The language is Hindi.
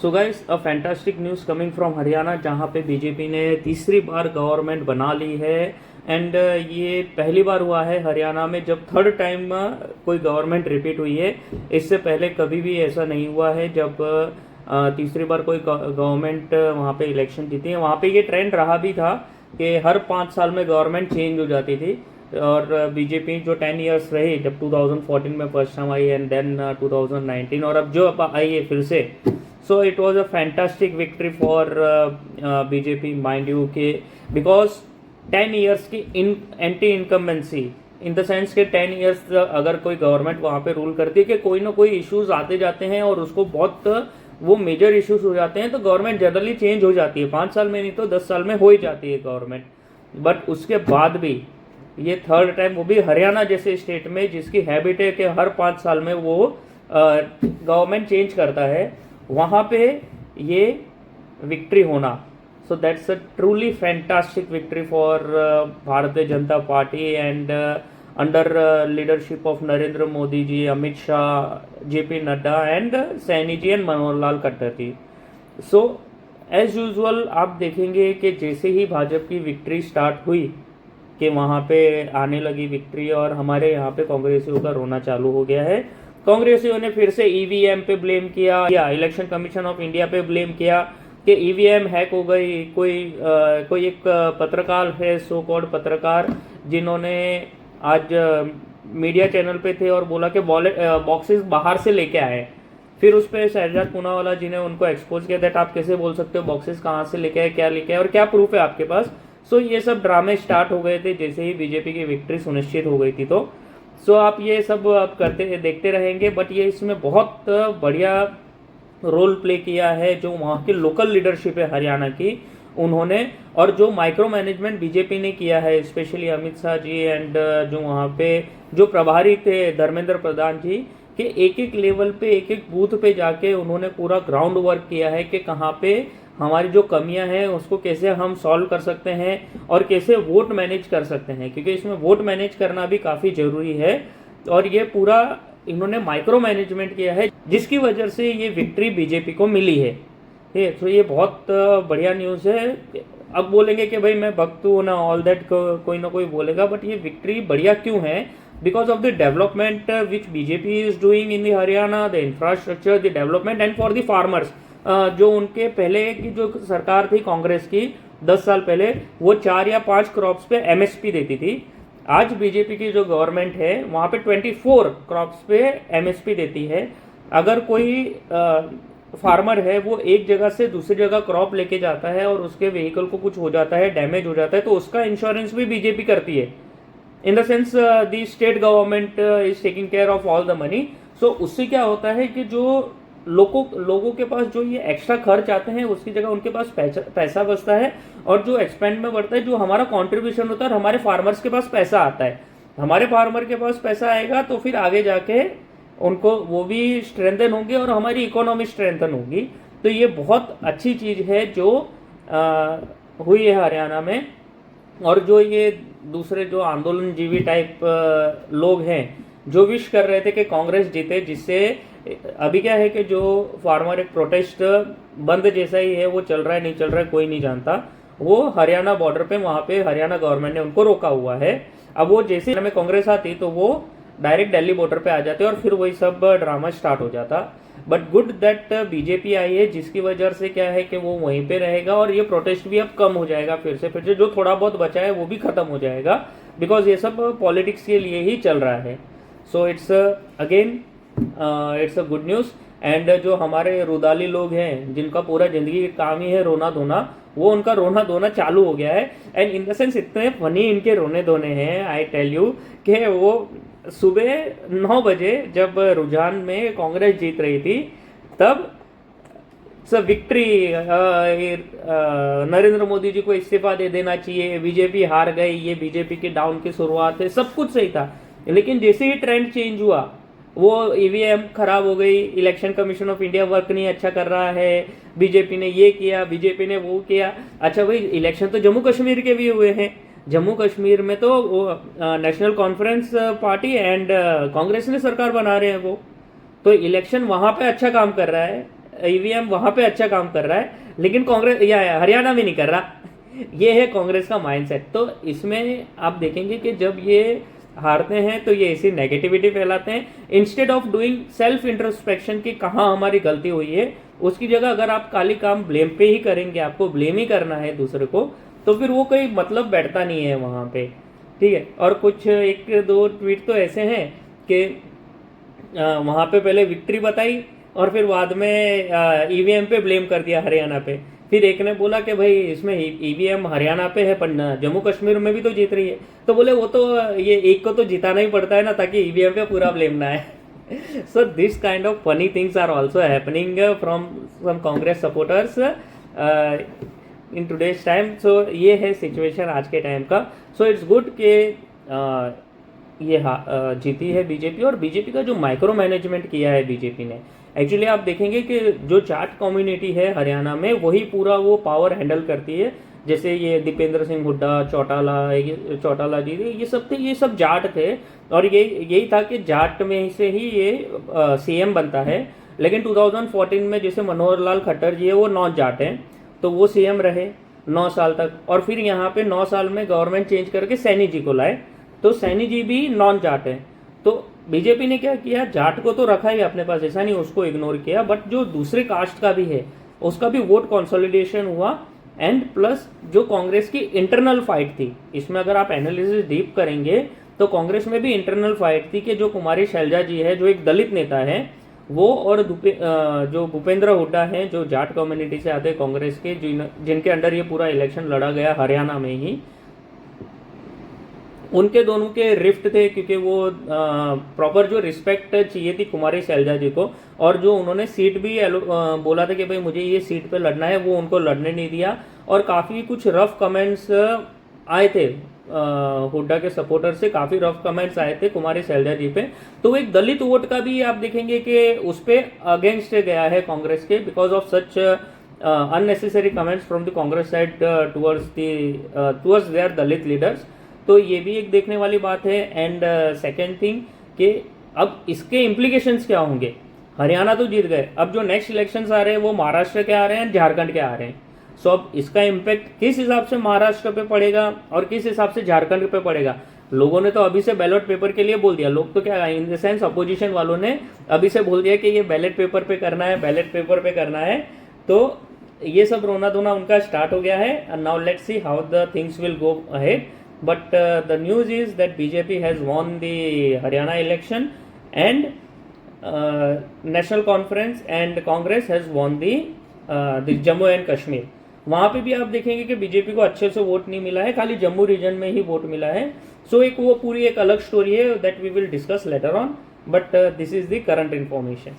So guys, a fantastic news coming from Haryana, जहां पे बीजेपी ने तीसरी बार गवर्नमेंट बना ली है। एंड ये पहली बार हुआ है हरियाणा में जब थर्ड टाइम कोई गवर्नमेंट रिपीट हुई है। इससे पहले कभी भी ऐसा नहीं हुआ है जब तीसरी बार कोई गवर्नमेंट वहाँ पे इलेक्शन जीती है। वहाँ पे ये ट्रेंड रहा भी था कि हर 5 साल में गवर्नमेंट चेंज हो जाती थी। और बीजेपी जो 10 इयर्स रही, जब 2014 में फर्स्ट टाइम आई एंड देन 2019 और अब जो आई है फिर से। So it was a fantastic victory for BJP, mind you के, बिकॉज 10 इयर्स की anti incumbency, in the sense के 10 इयर्स अगर कोई गवर्नमेंट वहाँ पे रूल करती है कि कोई ना कोई इश्यूज आते जाते हैं और उसको बहुत वो मेजर इश्यूज हो जाते हैं, तो गवर्नमेंट जनरली चेंज हो जाती है। 5 साल में नहीं तो 10 साल में हो ही जाती है गवर्नमेंट। बट उसके बाद भी ये थर्ड टाइम, वो भी हरियाणा जैसे स्टेट में जिसकी हैबिट है कि हर 5 साल में वो गवर्नमेंट चेंज करता है, वहाँ पे ये विक्ट्री होना। So that's a truly fantastic victory for Bharatiya Janata Party and under leadership of Narendra Modi ji, Amit Shah, JP Nadda and Saini ji and Manohar Lal Khattar ji. So as usual आप देखेंगे कि जैसे ही भाजपा की विक्ट्री स्टार्ट हुई कि वहाँ पे आने लगी विक्ट्री, और हमारे यहाँ पे कांग्रेसियों का रोना चालू हो गया है। कांग्रेसियों ने फिर से ईवीएम पे ब्लेम किया या इलेक्शन कमीशन ऑफ इंडिया पे ब्लेम किया कि ईवीएम हैक हो गई। कोई एक पत्रकार है, सो कॉल्ड पत्रकार, जिन्होंने आज मीडिया चैनल पे थे और बोला कि बॉक्सेस बाहर से लेके आए। फिर उस पर शहजाद पूनावाला जी ने उनको एक्सपोज किया दैट आप कैसे बोल सकते हो, बॉक्सेस कहाँ से लेके आए, क्या लेके आए और क्या प्रूफ है आपके पास। सो ये सब ड्रामे स्टार्ट हो गए थे जैसे ही बीजेपी की विक्ट्री सुनिश्चित हो गई थी। तो सो आप ये सब आप देखते रहेंगे। बट ये इसमें बहुत बढ़िया रोल प्ले किया है जो वहाँ की लोकल लीडरशिप है हरियाणा की, उन्होंने, और जो माइक्रो मैनेजमेंट बीजेपी ने किया है, स्पेशली अमित शाह जी एंड जो वहाँ पे जो प्रभारी थे धर्मेंद्र प्रधान जी, कि एक एक लेवल पे एक एक बूथ पे जाके उन्होंने पूरा ग्राउंड वर्क किया है कि कहाँ पे हमारी जो कमियां हैं उसको कैसे हम सॉल्व कर सकते हैं और कैसे वोट मैनेज कर सकते हैं, क्योंकि इसमें वोट मैनेज करना भी काफ़ी ज़रूरी है। और ये पूरा इन्होंने माइक्रो मैनेजमेंट किया है जिसकी वजह से ये विक्ट्री बीजेपी को मिली है। तो ये बहुत बढ़िया न्यूज़ है। अब बोलेंगे कि भाई मैं भक्त हूँ ना, ऑल दैट कोई ना कोई बोलेगा, बट ये विक्ट्री बढ़िया क्यों है? Because of the development which BJP is doing in the Haryana, the infrastructure, the development and for the farmers. जो उनके पहले की जो सरकार थी कांग्रेस की 10 साल पहले, वो 4 या 5 क्रॉप्स पे एमएसपी देती थी। आज बीजेपी की जो गवर्नमेंट है वहाँ पे 24 क्रॉप्स पे एमएसपी देती है। अगर कोई फार्मर है वो एक जगह से दूसरी जगह क्रॉप लेके जाता है और उसके व्हीकल को कुछ हो जाता है, डैमेज हो जाता है, तो उसका इंश्योरेंस भी बीजेपी करती है। In the sense the state government is taking care of all the money. So उससे क्या होता है कि जो लोगों के पास जो ये एक्स्ट्रा खर्च आते हैं उसकी जगह उनके पास पैसा बचता है, और जो एक्सपेंड में बढ़ता है, जो हमारा कंट्रीब्यूशन होता है, हमारे फार्मर्स के पास पैसा आता है। हमारे फार्मर के पास पैसा आएगा तो फिर आगे जाके उनको वो भी स्ट्रेंथन होंगे और हमारी इकोनॉमी स्ट्रेंथन होगी। तो ये बहुत अच्छी चीज़ है जो हुई है हरियाणा में। और जो ये दूसरे जो आंदोलन जीवी टाइप लोग हैं जो विश कर रहे थे कि कांग्रेस जीते, जिससे अभी क्या है कि जो फार्मर एक प्रोटेस्ट बंद जैसा ही है, वो चल रहा है नहीं चल रहा है कोई नहीं जानता, वो हरियाणा बॉर्डर पे वहाँ पे हरियाणा गवर्नमेंट ने उनको रोका हुआ है। अब वो जैसे में कांग्रेस आती तो वो डायरेक्ट दिल्ली बॉर्डर पे आ जाते और फिर वही सब ड्रामा स्टार्ट हो जाता। बट गुड दैट बीजेपी आई है, जिसकी वजह से क्या है कि वो वहीं पे रहेगा और ये प्रोटेस्ट भी अब कम हो जाएगा। फिर से जो थोड़ा बहुत बचा है वो भी खत्म हो जाएगा, बिकॉज ये सब पॉलिटिक्स के लिए ही चल रहा है। So it's again it's a good news. And जो हमारे रुदाली लोग हैं जिनका पूरा जिंदगी काम ही है रोना धोना, वो उनका रोना धोना चालू हो गया है। एंड इन द सेंस इतने फनी इनके रोने धोने हैं, आई टेल यू, कि वो सुबह 9 बजे जब रुझान में कांग्रेस जीत रही थी तब विक्ट्री, नरेंद्र मोदी जी को इस्तीफा दे देना चाहिए, बीजेपी हार गई, ये बीजेपी के डाउन की शुरुआत है, सब कुछ सही था। लेकिन जैसे ही ट्रेंड चेंज हुआ, वो ईवीएम खराब हो गई, election commission of India work नहीं अच्छा कर रहा है, बीजेपी ने ये किया, बीजेपी ने वो किया। अच्छा भाई, इलेक्शन तो जम्मू कश्मीर के भी हुए हैं। जम्मू कश्मीर में तो national conference party and Congress ने सरकार बना रहे हैं वो, तो इलेक्शन वहाँ पे अच्छा काम कर रहा है। ईवीएम वहां पे अच्छा काम कर रहा है, लेकिन कांग्रेस या हरियाणा में नहीं कर रहा। ये है कांग्रेस का माइंडसेट। तो इसमें आप देखेंगे कि जब ये हारते हैं तो ये ऐसी नेगेटिविटी फैलाते हैं, instead of doing self introspection की कहाँ हमारी गलती हुई है, उसकी जगह अगर आप खाली काम ब्लेम पे ही करेंगे, आपको ब्लेम ही करना है दूसरे को, तो फिर वो कोई मतलब बैठता नहीं है वहाँ पे। ठीक है। और कुछ एक दो ट्वीट तो ऐसे हैं कि वहाँ पे पहले विक्ट्री बताई और फिर बाद में ईवीएम पे ब्लेम कर दिया हरियाणा पे। फिर एक ने बोला कि भाई इसमें ईवीएम हरियाणा पे है पर जम्मू कश्मीर में भी तो जीत रही है, तो बोले वो तो ये एक को तो जिताना ही पड़ता है ना, ताकि ईवीएम पे पूरा ब्लेम ना है। So this kind of funny things are also happening from some Congress supporters in today's time. So ये है सिचुएशन आज के टाइम का। सो इट्स गुड कि ये जीती है बीजेपी। और बीजेपी का जो माइक्रो मैनेजमेंट किया है बीजेपी ने, एक्चुअली आप देखेंगे कि जो जाट कम्युनिटी है हरियाणा में वही पूरा वो पावर हैंडल करती है। जैसे ये दीपेंद्र सिंह हुड्डा, चौटाला जी, ये सब थे, ये सब जाट थे। और यही था कि जाट में से ही ये सीएम बनता है। लेकिन 2014 में जैसे मनोहर लाल खट्टर जी है वो नॉन जाट हैं, तो वो सीएम रहे 9 साल तक। और फिर यहाँ पे 9 साल में गवर्नमेंट चेंज करके सैनी जी को लाए, तो सैनी जी भी नॉन जाट है। तो बीजेपी ने क्या किया, जाट को तो रखा ही अपने पास, ऐसा नहीं उसको इग्नोर किया, बट जो दूसरे कास्ट का भी है उसका भी वोट कंसोलिडेशन हुआ। एंड प्लस जो कांग्रेस की इंटरनल फाइट थी, इसमें अगर आप एनालिसिस डीप करेंगे तो कांग्रेस में भी इंटरनल फाइट थी कि जो कुमारी शैलजा जी है जो एक दलित नेता है वो, और जो भूपेंद्र हुड्डा हैं जो जाट कम्युनिटी से आते हैं कांग्रेस के, जिनके अंडर ये पूरा इलेक्शन लड़ा गया हरियाणा में ही, उनके दोनों के रिफ्ट थे। क्योंकि वो प्रॉपर जो रिस्पेक्ट चाहिए थी कुमारी शैलजा जी को, और जो उन्होंने सीट भी बोला था कि भाई मुझे ये सीट पे लड़ना है, वो उनको लड़ने नहीं दिया। और काफ़ी कुछ रफ कमेंट्स आए थे हुड्डा के सपोर्टर से, काफ़ी रफ कमेंट्स आए थे कुमारी शैलजा जी पे। तो एक दलित वोट का भी आप देखेंगे कि उस पर अगेंस्ट गया है कांग्रेस के, because of such unnecessary comments from the Congress side towards their Dalit leaders. तो ये भी एक देखने वाली बात है। एंड सेकेंड थिंग कि अब इसके इम्प्लीकेशंस क्या होंगे। हरियाणा तो जीत गए, अब जो नेक्स्ट इलेक्शंस आ रहे हैं वो महाराष्ट्र के आ रहे हैं, झारखंड के आ रहे हैं। सो अब इसका इम्पैक्ट किस हिसाब से महाराष्ट्र पे पड़ेगा और किस हिसाब से झारखंड पे पड़ेगा। लोगों ने तो अभी से बैलेट पेपर के लिए बोल दिया, लोग तो क्या इन द सेंस अपोजिशन वालों ने अभी से बोल दिया कि ये बैलेट पेपर पे करना है, बैलेट पेपर पे करना है। तो ये सब रोना धोना उनका स्टार्ट हो गया है। Now let's see how the things will go ahead. But the news is that BJP has won the Haryana election, and National Conference and Congress has won the Jammu and Kashmir. वहाँ पे भी आप देखेंगे कि बीजेपी को अच्छे से वोट नहीं मिला है, खाली जम्मू रीजन में ही वोट मिला है। सो एक वो पूरी एक अलग स्टोरी है that we will discuss later on, but this is the current information.